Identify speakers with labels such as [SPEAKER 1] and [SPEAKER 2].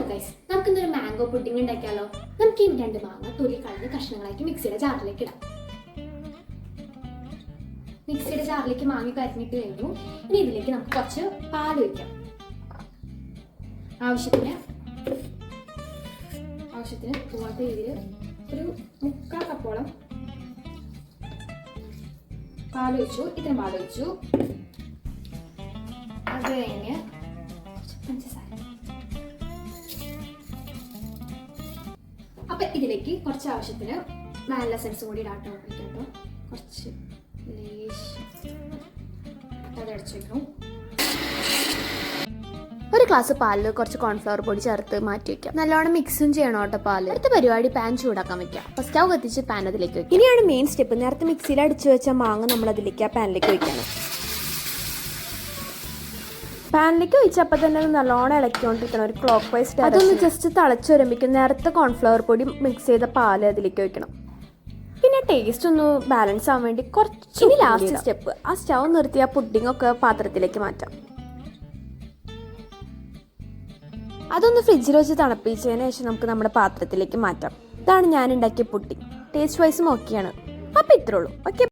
[SPEAKER 1] Guys, നമുക്ക് ഇന്നൊരു mango pudding ഉണ്ടാക്കിയാലോ. നമുക്ക് ഈ 2 മാങ്ങ തൊലി കളഞ്ഞ് കഷ്ണങ്ങളാക്കി മിക്സിയുടെ ജാറിലേക്ക് ഇടാം. മിക്സിയുടെ ജാറിലേക്ക് മാങ്ങ കരിഞ്ഞിട്ട് കഴിഞ്ഞു. ഇനി ഇതിലേക്ക് നമുക്ക് കുറച്ച് പാൽ ഒഴിക്കാം. ആവശ്യത്തിന് പോവാത്ത രീതിയിൽ ഒരു 3/4 കപ്പോളം പാലൊഴിച്ചു. ഇത്രയും പാലൊഴിച്ചു. അത് കഴിഞ്ഞ് പഞ്ചസാര. അപ്പൊ ഇതിലേക്ക് കുറച്ച് ആവശ്യത്തിന് വാനില എസൻസ് കൂടി ഇടാട്ടോ. കുറച്ച് അതടച്ചു വെക്കണം. ഒരു ഗ്ലാസ് പാലിൽ കുറച്ച് കോൺഫ്ലവർ പൊടി ചേർത്ത് മാറ്റി വെക്കാം. നല്ലോണം മിക്സും ചെയ്യണം കേട്ടോ പാല്. അടുത്ത പരിപാടി പാൻ ചൂടാക്കാൻ വെക്കാം. അപ്പോൾ സ്റ്റൗ കത്തിച്ച് പാൻ അതിലേക്ക് വെക്കാം.
[SPEAKER 2] ഇനിയാണ് മെയിൻ സ്റ്റെപ്പ്. നേരത്തെ മിക്സിയിൽ അടിച്ചു വെച്ച മാങ്ങ നമ്മൾ അതിലേക്ക് ആ പാനിലേക്ക് വെക്കണം. പാനിലേക്ക് ഒഴിച്ചപ്പോൾ തന്നെ നല്ലോണം ഇളക്കിക്കൊണ്ടിരിക്കണം. ഒരു ക്ലോക്ക് വൈസ് അതൊന്ന് ജസ്റ്റ് തിളച്ചൊരുമ്പിക്കും. നേരത്തെ കോൺഫ്ലവർ പൊടി മിക്സ് ചെയ്ത പാല് അതിലേക്ക് വെക്കണം. പിന്നെ ടേസ്റ്റ് ഒന്ന് ബാലൻസ് ആവാൻ വേണ്ടി കുറച്ച്. ഇനി ലാസ്റ്റ് സ്റ്റെപ്പ്, ആ സ്റ്റൗ നിർത്തി ആ പുഡിംഗ് ഒക്കെ പാത്രത്തിലേക്ക് മാറ്റാം. അതൊന്ന് ഫ്രിഡ്ജിൽ വെച്ച് തണുപ്പിച്ചതിന് ശേഷം നമുക്ക് നമ്മുടെ പാത്രത്തിലേക്ക് മാറ്റാം. ഇതാണ് ഞാൻ ഉണ്ടാക്കിയ പുഡിംഗ്. ടേസ്റ്റ് വൈസും ഓക്കെയാണ്. അപ്പോൾ ഇത്രേ ഉള്ളൂ. ഓക്കെ.